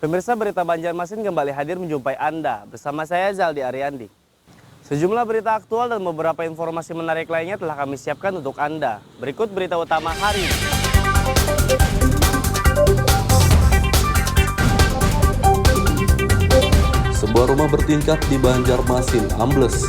Pemirsa, berita Banjarmasin kembali hadir menjumpai Anda. Bersama saya Zaldi Ariandi. Sejumlah berita aktual dan beberapa informasi menarik lainnya telah kami siapkan untuk Anda. Berikut berita utama hari ini. Sebuah rumah bertingkat di Banjarmasin ambles.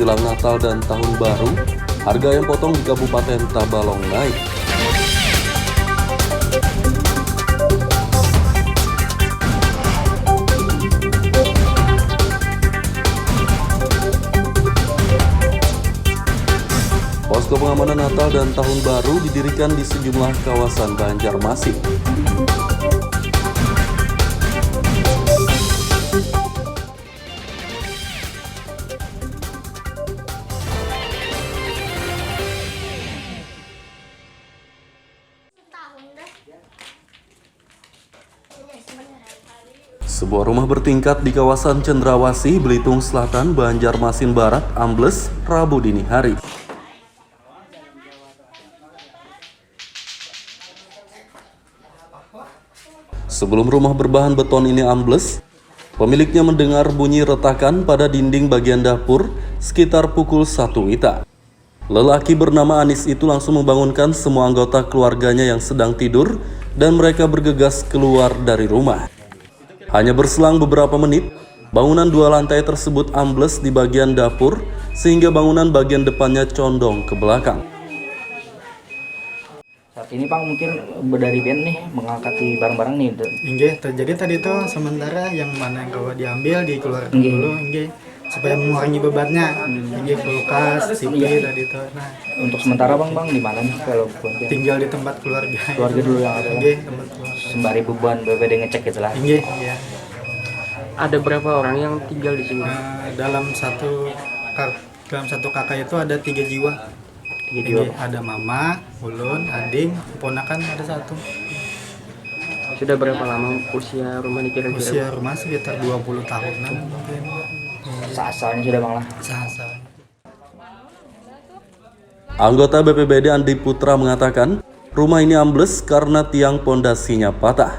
Menjelang Natal dan Tahun Baru, harga ayam potong di Kabupaten Tabalong naik. Posko pengamanan Natal dan Tahun Baru didirikan di sejumlah kawasan Banjarmasin. Sebuah rumah bertingkat di kawasan Cendrawasih, Belitung Selatan, Banjarmasin Barat ambles Rabu dini hari. Sebelum rumah berbahan beton ini ambles, pemiliknya mendengar bunyi retakan pada dinding bagian dapur sekitar pukul 1 WITA. Lelaki bernama Anis itu langsung membangunkan semua anggota keluarganya yang sedang tidur dan mereka bergegas keluar dari rumah. Hanya berselang beberapa menit, bangunan 2 lantai tersebut ambles di bagian dapur sehingga bangunan bagian depannya condong ke belakang. Saat ini Pak mungkin dari band nih mengangkati barang-barang nih. Inggih, terjadi tadi itu sementara yang mana yang kalau diambil dikeluarkan dulu, inggih, supaya mengurangi bebannya. Inggih, kulkas, TV tadi itu. Nah, Untuk sementara Bang di mana nih kalau buat band? tinggal di tempat keluarga. Keluarga dulu yang ada. Inggih, tempat keluarga. Sembari beban BPD ngecek gitu lah. Inggih, iya. Ada berapa orang yang tinggal di sini? Dalam satu kakak itu ada 3 jiwa. 3 jiwa. Inggih, ada mama, ulun, ading, ponakan ada 1. Sudah berapa lama usia rumah ini kira-kira? Usia rumah sekitar 20 tahunan mungkin. Asalnya sudah Bang lah. Sah-sah. Anggota BPBD Andi Putra mengatakan, rumah ini ambles karena tiang pondasinya patah.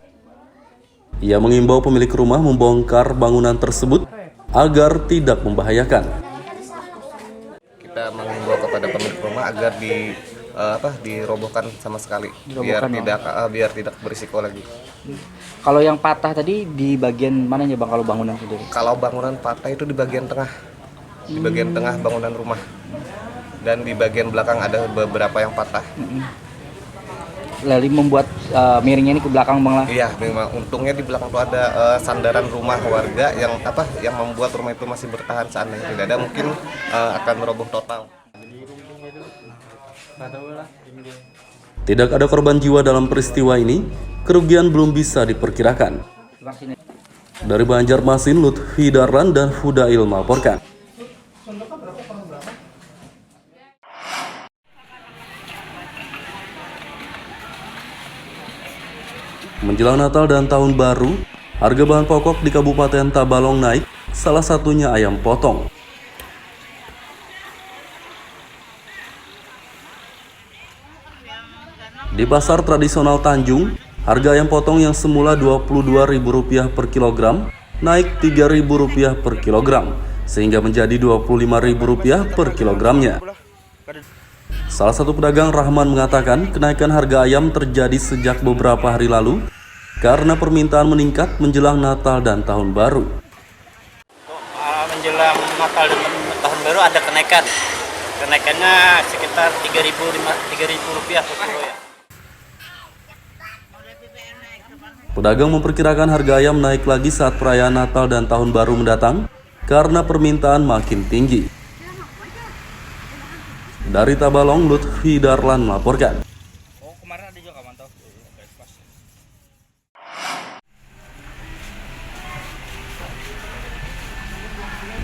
Ia mengimbau pemilik rumah membongkar bangunan tersebut agar tidak membahayakan. Kita mengimbau kepada pemilik rumah agar dirobohkan sama sekali, biar tidak berisiko lagi. Kalau yang patah tadi di bagian mananya Bang kalau bangunan sendiri? Kalau bangunan patah itu di bagian tengah, bangunan rumah, dan di bagian belakang ada beberapa yang patah. Lalu membuat miringnya ini ke belakang Bang lah. Iya, memang untungnya di belakang itu ada sandaran rumah warga yang membuat rumah itu masih bertahan. Seandainya tidak ada mungkin akan roboh total. Tidak ada korban jiwa dalam peristiwa ini, kerugian belum bisa diperkirakan. Dari Banjarmasin, Lutfi Darlan dan Fudail melaporkan. Menjelang Natal dan Tahun Baru, harga bahan pokok di Kabupaten Tabalong naik, salah satunya ayam potong. Di pasar tradisional Tanjung, harga ayam potong yang semula Rp22.000 per kilogram naik Rp3.000 per kilogram, sehingga menjadi Rp25.000 per kilogramnya. Salah satu pedagang Rahman mengatakan kenaikan harga ayam terjadi sejak beberapa hari lalu karena permintaan meningkat menjelang Natal dan Tahun Baru. Menjelang Natal dan Tahun Baru ada kenaikan. Kenaikannya sekitar Rp3.000 per kilo ya. Pedagang memperkirakan harga ayam naik lagi saat perayaan Natal dan Tahun Baru mendatang karena permintaan makin tinggi. Dari Tabalong, Lutfi Darlan melaporkan.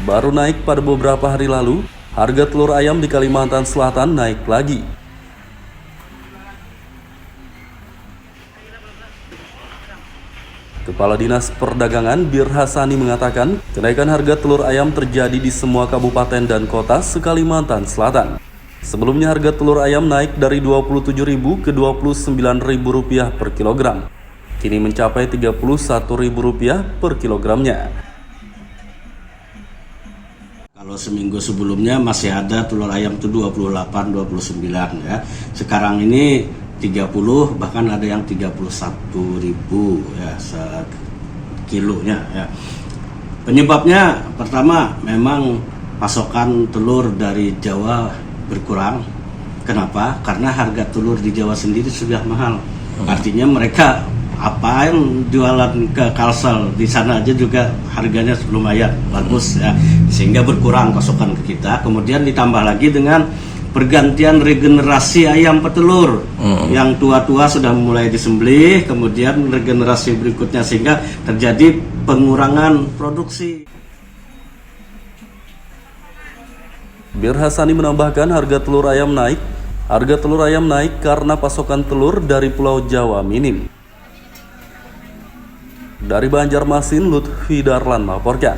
Baru naik pada beberapa hari lalu, harga telur ayam di Kalimantan Selatan naik lagi. Kepala Dinas Perdagangan Bir Hasani mengatakan, kenaikan harga telur ayam terjadi di semua kabupaten dan kota se-Kalimantan Selatan. Sebelumnya harga telur ayam naik dari Rp27.000 ke Rp29.000 per kilogram. Kini mencapai Rp31.000 per kilogramnya. Kalau seminggu sebelumnya masih ada telur ayam itu 28, 29 ya. Sekarang ini 30, bahkan ada yang 31.000 ya sekilonya ya. Penyebabnya pertama memang pasokan telur dari Jawa berkurang. Kenapa? Karena harga telur di Jawa sendiri sudah mahal. Artinya mereka apa yang jualan ke Kalsel di sana aja juga harganya lumayan bagus ya, sehingga berkurang pasokan ke kita. Kemudian ditambah lagi dengan pergantian regenerasi ayam petelur yang tua-tua sudah mulai disembelih, kemudian regenerasi berikutnya sehingga terjadi pengurangan produksi. Bir Hasani menambahkan harga telur ayam naik. Harga telur ayam naik karena pasokan telur dari Pulau Jawa minim. Dari Banjarmasin, Lutfi Darlan melaporkan.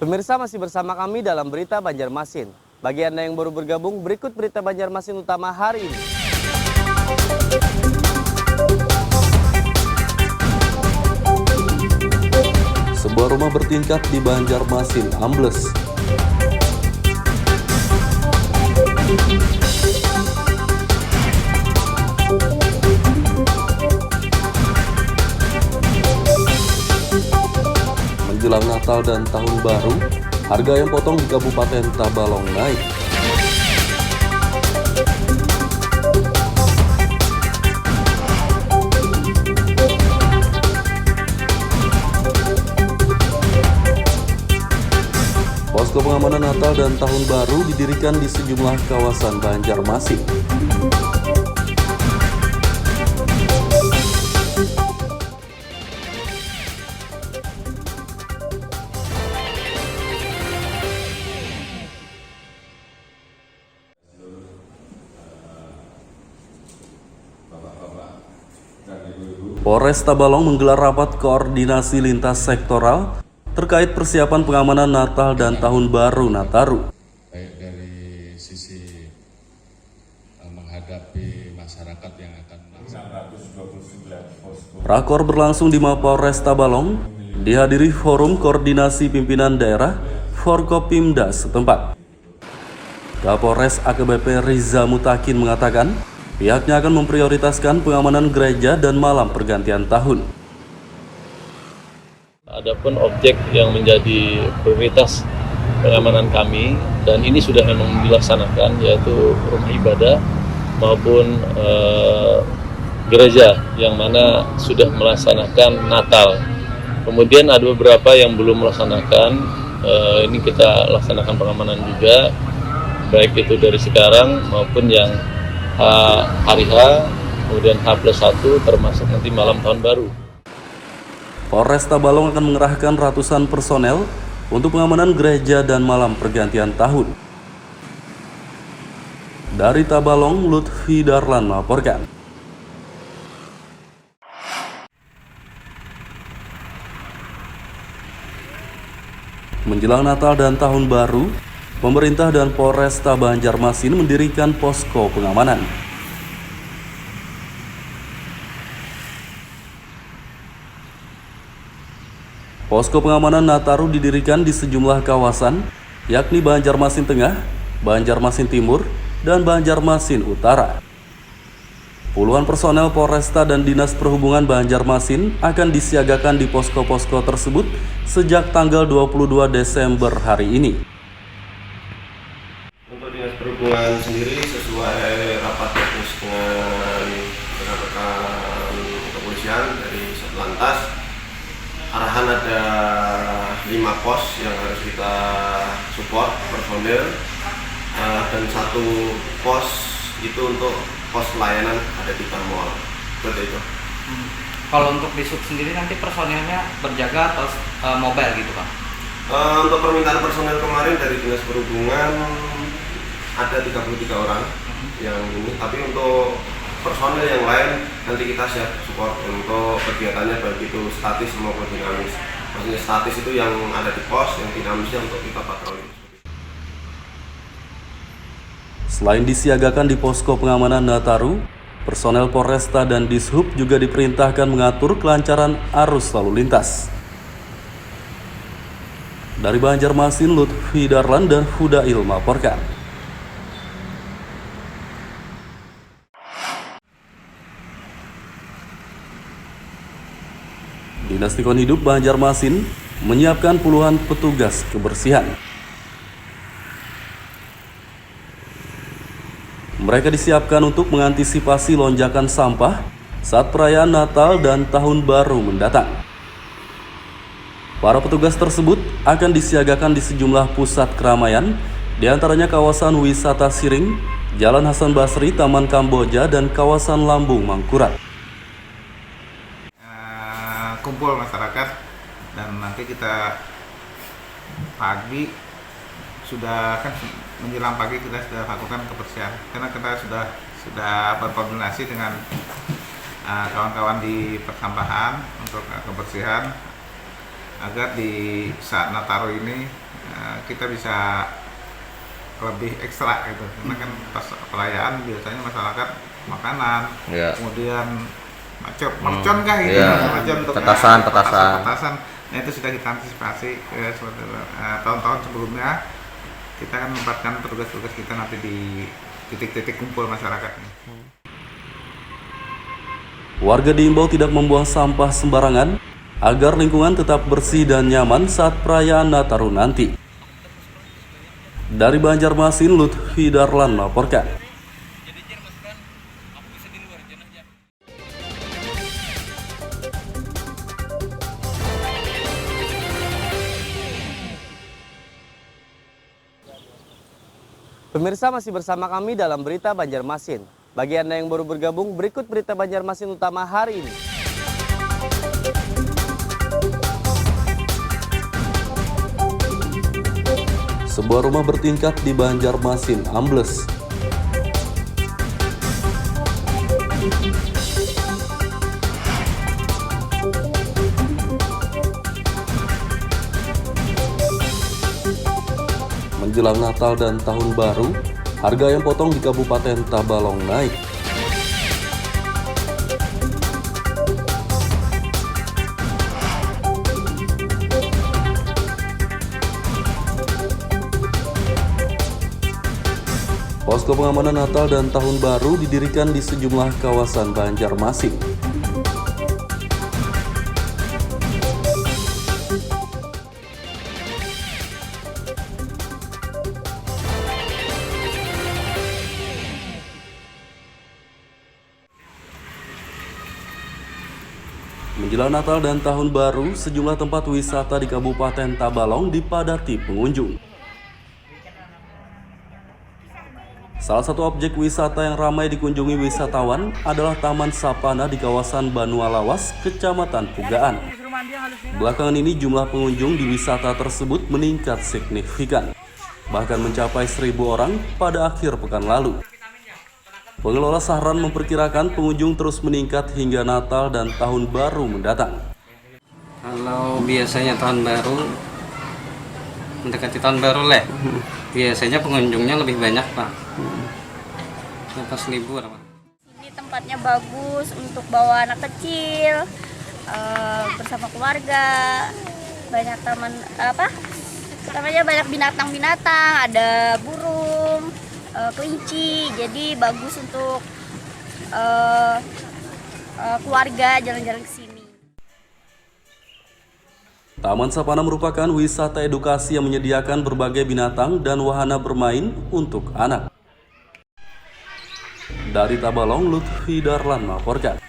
Pemirsa masih bersama kami dalam Berita Banjarmasin. Bagi Anda yang baru bergabung, berikut Berita Banjarmasin utama hari ini. Sebuah rumah bertingkat di Banjarmasin ambles. Menjelang Natal dan Tahun Baru, harga ayam potong di Kabupaten Tabalong naik. Posko pengamanan Natal dan Tahun Baru didirikan di sejumlah kawasan Banjarmasin. Polres Tabalong menggelar rapat koordinasi lintas sektoral terkait persiapan pengamanan Natal dan Tahun Baru Nataru. Baik dari sisi menghadapi masyarakat yang akan Rakor berlangsung di Mapolres Tabalong, dihadiri Forum Koordinasi Pimpinan Daerah Forkopimda setempat. Kapolres AKBP Riza Mutakin mengatakan, pihaknya akan memprioritaskan pengamanan gereja dan malam pergantian tahun. Adapun objek yang menjadi prioritas pengamanan kami, dan ini sudah memang dilaksanakan, yaitu rumah ibadah maupun gereja yang mana sudah melaksanakan Natal. Kemudian ada beberapa yang belum melaksanakan, ini kita laksanakan pengamanan juga, baik itu dari sekarang maupun yang hari H, kemudian H+1 termasuk nanti malam tahun baru. Polres Tabalong akan mengerahkan ratusan personel untuk pengamanan gereja dan malam pergantian tahun. Dari Tabalong, Lutfi Darlan melaporkan. Menjelang Natal dan Tahun Baru, pemerintah dan Polresta Banjarmasin mendirikan posko pengamanan. Posko pengamanan Nataru didirikan di sejumlah kawasan, yakni Banjarmasin Tengah, Banjarmasin Timur, dan Banjarmasin Utara. Puluhan personel Polresta dan Dinas Perhubungan Banjarmasin akan disiagakan di posko-posko tersebut sejak tanggal 22 Desember hari ini. Untuk Dinas Perhubungan sendiri sesuai rapat teknis dengan rekan-rekan kepolisian dari Satlantas, arahan ada 5 pos yang harus kita support personil, dan 1 pos itu untuk pos pelayanan ada di Tamol, seperti itu. Kalau untuk di sub sendiri nanti personilnya berjaga atau mobile gitu Pak? Untuk permintaan personel kemarin dari Dinas Perhubungan ada 33 orang yang ini, tapi untuk personel yang lain nanti kita siap support untuk kegiatannya, baik itu statis maupun dinamis. Maksudnya statis itu yang ada di pos, yang dinamisnya untuk kita patroli. Selain disiagakan di posko pengamanan Nataru, personel Polresta dan Dishub juga diperintahkan mengatur kelancaran arus lalu lintas. Dari Banjarmasin, Lutfi Darlan dan Hudail melaporkan. Dinas Lingkungan Hidup Banjarmasin menyiapkan puluhan petugas kebersihan. Mereka disiapkan untuk mengantisipasi lonjakan sampah saat perayaan Natal dan Tahun Baru mendatang. Para petugas tersebut akan disiagakan di sejumlah pusat keramaian, di antaranya kawasan wisata Siring, Jalan Hasan Basri, Taman Kamboja, dan kawasan Lambung Mangkurat. Kumpul masyarakat, dan nanti kita pagi sudah kan menjelang pagi kita sudah lakukan kebersihan, karena kita sudah berkoordinasi dengan kawan-kawan di persampahan untuk kebersihan agar di saat Nataru ini kita bisa lebih ekstra gitu, karena kan pas perayaan biasanya masyarakat makanan, kemudian mercon kah gitu, mercon untuk petasan. Nah itu sudah kita antisipasi tahun-tahun sebelumnya. Kita akan menempatkan petugas-petugas kita nanti di titik-titik kumpul masyarakat. Warga diimbau tidak membuang sampah sembarangan agar lingkungan tetap bersih dan nyaman saat perayaan Nataru nanti. Dari Banjarmasin, Lutfi Darlan melaporkan. Pemirsa, masih bersama kami dalam Berita Banjarmasin. Bagi Anda yang baru bergabung, berikut Berita Banjarmasin utama hari ini. Sebuah rumah bertingkat di Banjarmasin ambles. Menjelang Natal dan Tahun Baru, harga ayam potong di Kabupaten Tabalong naik. Posko pengamanan Natal dan Tahun Baru didirikan di sejumlah kawasan Banjarmasin. Menjelang Natal dan Tahun Baru, sejumlah tempat wisata di Kabupaten Tabalong dipadati pengunjung. Salah satu objek wisata yang ramai dikunjungi wisatawan adalah Taman Sapana di kawasan Banua Lawas, Kecamatan Pugaan. Belakangan ini jumlah pengunjung di wisata tersebut meningkat signifikan, bahkan mencapai 1.000 orang pada akhir pekan lalu. Pengelola Sahran memperkirakan pengunjung terus meningkat hingga Natal dan Tahun Baru mendatang. Kalau biasanya Tahun Baru, mendekati Tahun Baru lah, biasanya pengunjungnya lebih banyak Pak. Pas libur Pak. Ini tempatnya bagus untuk bawa anak kecil, bersama keluarga. Banyak taman banyak binatang-binatang, ada burung, kelinci, jadi bagus untuk keluarga jalan-jalan ke sini. Taman Sapana merupakan wisata edukasi yang menyediakan berbagai binatang dan wahana bermain untuk anak. Dari Tabalong, Lutfi Darlan melaporkan.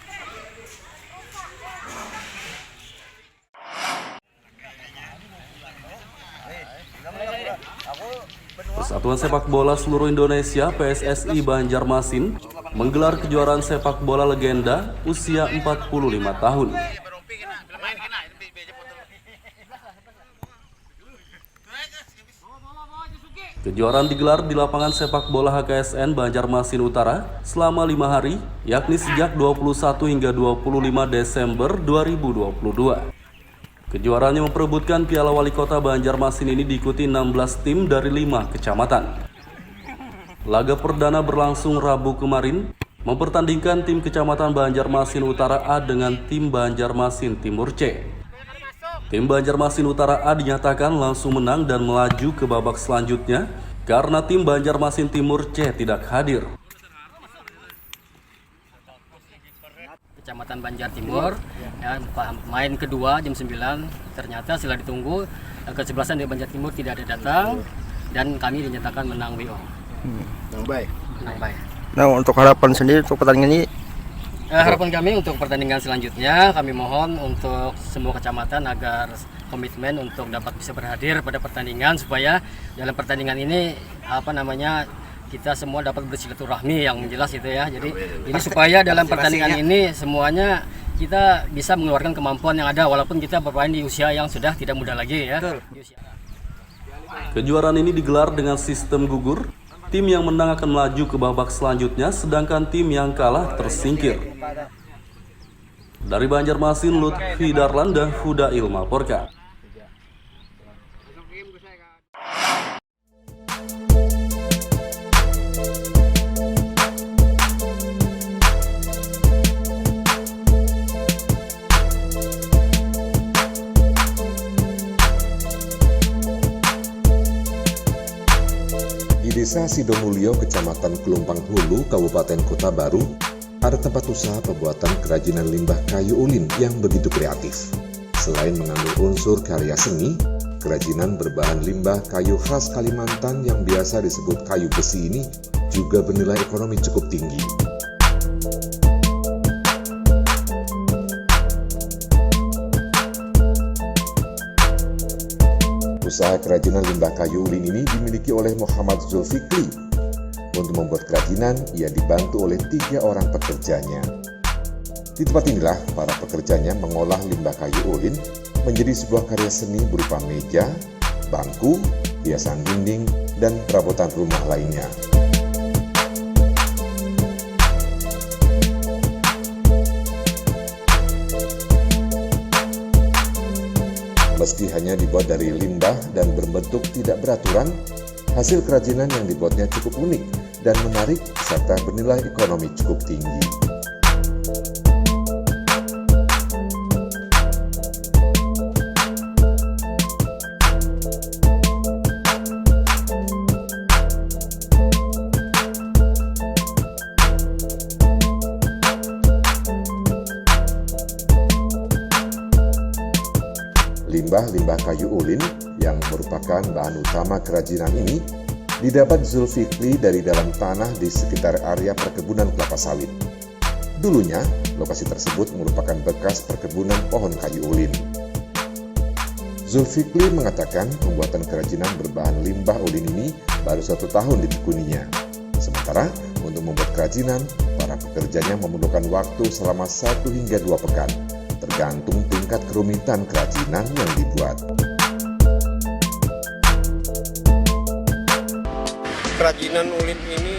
Persatuan Sepak Bola Seluruh Indonesia (PSSI) Banjarmasin menggelar kejuaraan sepak bola legenda usia 45 tahun. Kejuaraan digelar di lapangan sepak bola HKSN Banjarmasin Utara selama 5 hari, yakni sejak 21 hingga 25 Desember 2022. Kejuaraan yang memperebutkan Piala Wali Kota Banjarmasin ini diikuti 16 tim dari 5 kecamatan. Laga perdana berlangsung Rabu kemarin, mempertandingkan tim Kecamatan Banjarmasin Utara A dengan tim Banjarmasin Timur C. Tim Banjarmasin Utara A dinyatakan langsung menang dan melaju ke babak selanjutnya karena tim Banjarmasin Timur C tidak hadir. Kecamatan Banjar Timur, ya, main kedua jam 9, ternyata setelah ditunggu kesebelasan dari Banjar Timur tidak ada datang dan kami dinyatakan menang BO. Menang baik. Menang baik. Nah, untuk harapan sendiri untuk pertandingan ini? Harapan kami untuk pertandingan selanjutnya, kami mohon untuk semua kecamatan agar komitmen untuk dapat bisa berhadir pada pertandingan supaya dalam pertandingan ini kita semua dapat bersilaturahmi yang jelas itu ya. Jadi ini supaya dalam pertandingan ini semuanya kita bisa mengeluarkan kemampuan yang ada walaupun kita bermain di usia yang sudah tidak muda lagi ya. Kejuaraan ini digelar dengan sistem gugur. Tim yang menang akan melaju ke babak selanjutnya, sedangkan tim yang kalah tersingkir. Dari Banjarmasin, Lutfi Darlan dan Hudail melaporkan. Di Desa Sidomulyo, Kecamatan Kelumpang Hulu, Kabupaten Kota Baru, ada tempat usaha pembuatan kerajinan limbah kayu ulin yang begitu kreatif. Selain mengandung unsur karya seni, kerajinan berbahan limbah kayu khas Kalimantan yang biasa disebut kayu besi ini juga bernilai ekonomi cukup tinggi. Usaha kerajinan limbah kayu ulin ini dimiliki oleh Muhammad Zulfikri. Untuk membuat kerajinan, ia dibantu oleh 3 orang pekerjanya. Di tempat inilah para pekerjanya mengolah limbah kayu ulin menjadi sebuah karya seni berupa meja, bangku, hiasan dinding, dan perabotan rumah lainnya. Meski hanya dibuat dari limbah dan berbentuk tidak beraturan, hasil kerajinan yang dibuatnya cukup unik dan menarik serta bernilai ekonomi cukup tinggi. Limbah kayu ulin yang merupakan bahan utama kerajinan ini didapat Zulfikri dari dalam tanah di sekitar area perkebunan kelapa sawit. Dulunya, lokasi tersebut merupakan bekas perkebunan pohon kayu ulin. Zulfikri mengatakan pembuatan kerajinan berbahan limbah ulin ini baru 1 tahun ditekuninya. Sementara untuk membuat kerajinan, para pekerjanya memerlukan waktu selama 1 hingga 2 pekan. Tergantung tingkat kerumitan kerajinan yang dibuat. Kerajinan ulin ini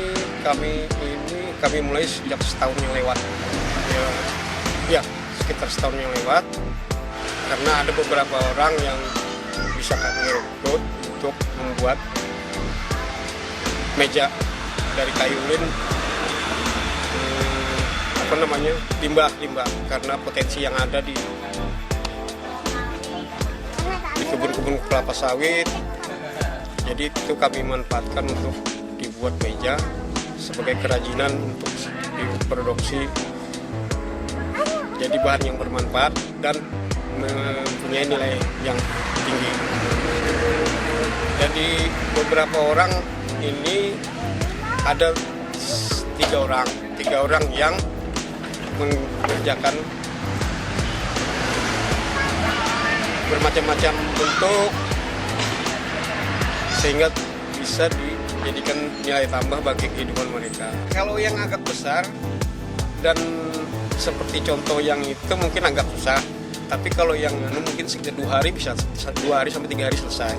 kami mulai sejak setahun yang lewat. Ya, sekitar setahun yang lewat. Karena ada beberapa orang yang bisa kami rekrut untuk membuat meja dari kayu ulin. Limbah karena potensi yang ada di kebun-kebun kelapa sawit, jadi itu kami manfaatkan untuk dibuat meja sebagai kerajinan untuk diproduksi, jadi bahan yang bermanfaat dan mempunyai nilai yang tinggi. Jadi beberapa orang ini ada 3 orang yang mengerjakan bermacam-macam bentuk sehingga bisa jadikan nilai tambah bagi kehidupan mereka. Kalau yang agak besar dan seperti contoh yang itu mungkin agak susah, tapi kalau yang mungkin sekitar 2 hari bisa 2 hari sampai 3 hari selesai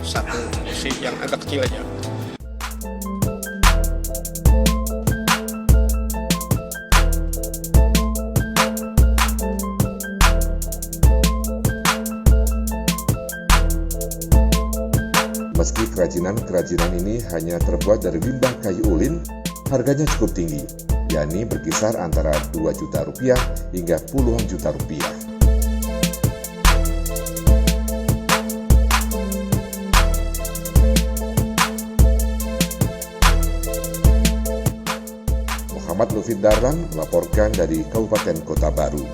satu musik yang agak kecil aja. Meski kerajinan ini hanya terbuat dari limbah kayu ulin, harganya cukup tinggi, yakni berkisar antara 2 juta rupiah hingga puluhan juta rupiah. Muhammad Lufid Darlan melaporkan dari Kabupaten Kota Baru.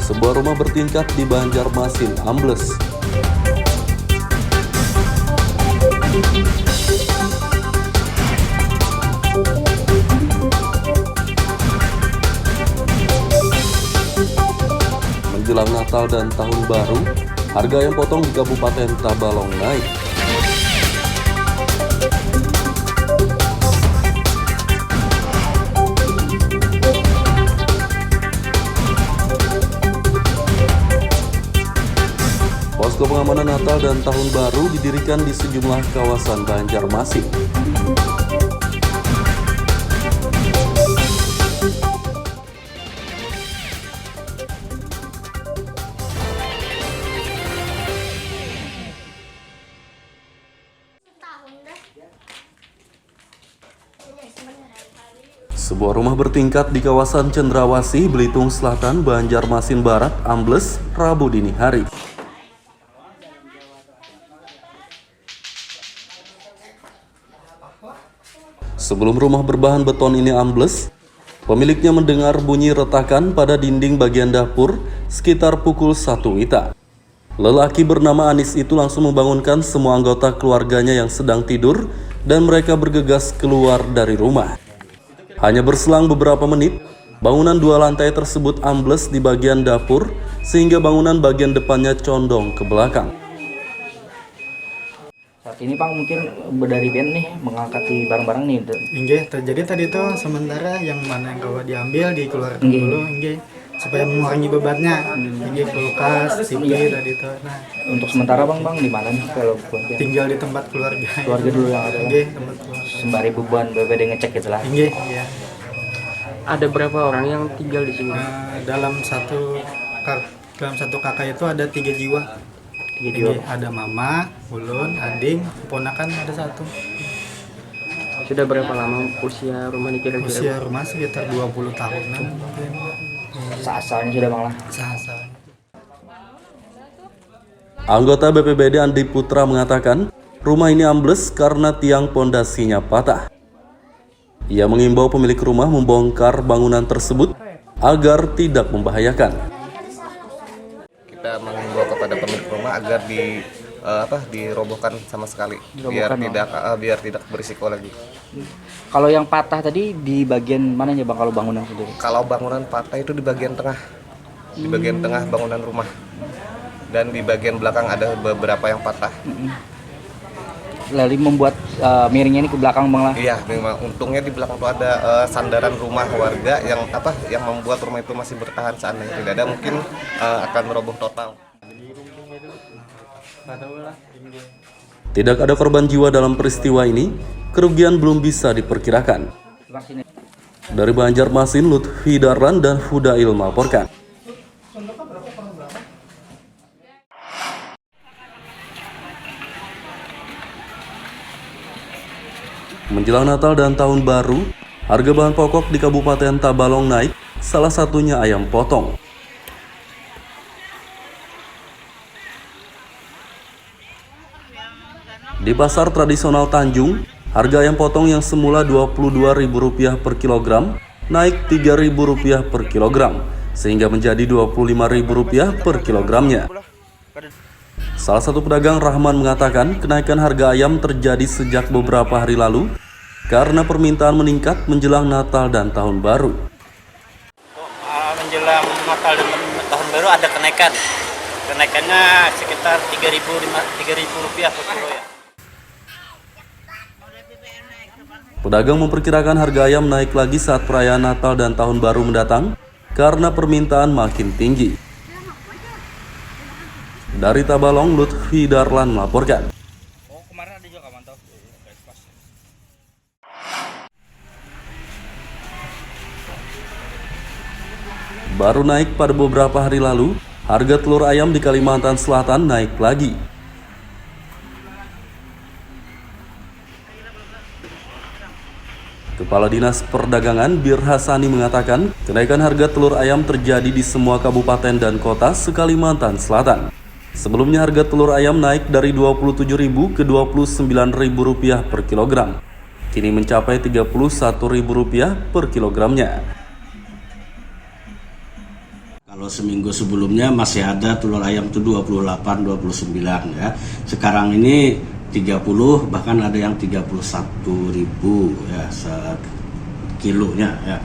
Sebuah rumah bertingkat di Banjarmasin ambles. Menjelang Natal dan Tahun Baru, harga ayam potong di Kabupaten Tabalong naik. Posko pengamanan Natal dan Tahun Baru didirikan di sejumlah kawasan Banjarmasin. Sebuah rumah bertingkat di kawasan Cendrawasih, Belitung Selatan, Banjarmasin Barat ambles Rabu dini hari. Sebelum rumah berbahan beton ini ambles, pemiliknya mendengar bunyi retakan pada dinding bagian dapur sekitar pukul 1 WITA. Lelaki bernama Anis itu langsung membangunkan semua anggota keluarganya yang sedang tidur dan mereka bergegas keluar dari rumah. Hanya berselang beberapa menit, bangunan 2 lantai tersebut ambles di bagian dapur sehingga bangunan bagian depannya condong ke belakang. Saat ini Pak mungkin dari band nih mengangkati barang-barang nih. Inggih, terjadi tadi tuh sementara yang mana yang kalau diambil dikeluarkan dulu, inggih, supaya mengurangi bebannya. Inggih, kulkas, TV tadi tuh. Nah, untuk sementara Bang di mana nih kalau buatnya? Tinggal di tempat keluarga. Keluarga dulu yang ada. Inggih, tempat keluarga. Sembari beban BPD ngecek gitu lah. Inggih, iya. Ada berapa orang yang tinggal di sini? Dalam satu kakak itu ada 3 jiwa. Jadi ada mama, ulun, ading, ponakan ada 1. Sudah berapa lama usia rumah ini kira-kira? Usia rumah sekitar 20 tahunan. Seasalnya sudah Bang lah. Seasalnya. Anggota BPBD Andi Putra mengatakan rumah ini ambles karena tiang pondasinya patah. Ia mengimbau pemilik rumah membongkar bangunan tersebut agar tidak membahayakan. Kita mengimbau kepada pemilik rumah agar dirobohkan sama sekali, biar tidak berisiko lagi. Kalau yang patah tadi di bagian mananya Bang kalau bangunan sendiri? Kalau bangunan patah itu di bagian tengah, di bagian tengah bangunan rumah, dan di bagian belakang ada beberapa yang patah. Lalu membuat miringnya ini ke belakang Bang lah. Iya, memang untungnya di belakang itu ada sandaran rumah warga yang membuat rumah itu masih bertahan. Seandainya tidak ada mungkin akan meroboh total. Tidak ada korban jiwa dalam peristiwa ini, kerugian belum bisa diperkirakan. Dari Banjarmasin, Lutfi Darlan dan Fudail melaporkan. Menjelang Natal dan Tahun Baru, harga bahan pokok di Kabupaten Tabalong naik, salah satunya ayam potong. Di pasar tradisional Tanjung, harga ayam potong yang semula Rp22.000 per kilogram naik Rp3.000 per kilogram sehingga menjadi Rp25.000 per kilogramnya. Salah satu pedagang Rahman mengatakan kenaikan harga ayam terjadi sejak beberapa hari lalu karena permintaan meningkat menjelang Natal dan Tahun Baru. Menjelang Natal dan Tahun Baru ada kenaikan. Kenaikannya sekitar Rp3.000 per kilo ya. Pedagang memperkirakan harga ayam naik lagi saat perayaan Natal dan Tahun Baru mendatang karena permintaan makin tinggi. Dari Tabalong, Lutfi Darlan melaporkan. Baru naik pada beberapa hari lalu, harga telur ayam di Kalimantan Selatan naik lagi. Kepala Dinas Perdagangan Bir Hasani mengatakan, kenaikan harga telur ayam terjadi di semua kabupaten dan kota se-Kalimantan Selatan. Sebelumnya harga telur ayam naik dari Rp27.000 ke Rp29.000 per kilogram. Kini mencapai Rp31.000 per kilogramnya. Kalau seminggu sebelumnya masih ada telur ayam itu 28, 29 ya. Sekarang ini 30, bahkan ada yang 31.000 ya sekilonya ya.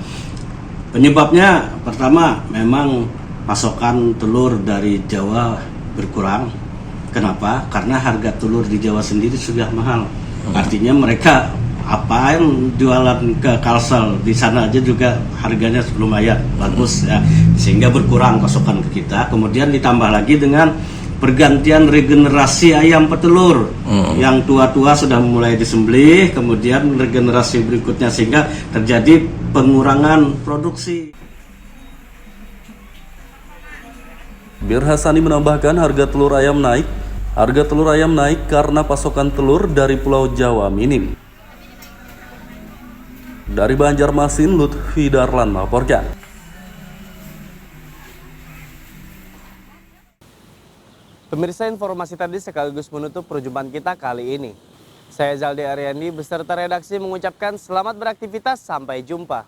Penyebabnya pertama memang pasokan telur dari Jawa berkurang. Kenapa? Karena harga telur di Jawa sendiri sudah mahal. Artinya mereka apa yang jualan ke Kalsel di sana aja juga harganya lumayan bagus ya, sehingga berkurang pasokan ke kita. Kemudian ditambah lagi dengan pergantian regenerasi ayam petelur yang tua-tua sudah mulai disembelih, kemudian regenerasi berikutnya sehingga terjadi pengurangan produksi. Bir Hasani menambahkan harga telur ayam naik. Harga telur ayam naik karena pasokan telur dari Pulau Jawa minim. Dari Banjarmasin, Lutfi Darlan melaporkan. Pemirsa, informasi tadi sekaligus menutup perjumpaan kita kali ini. Saya Zaldi Ariandi beserta redaksi mengucapkan selamat beraktivitas, sampai jumpa.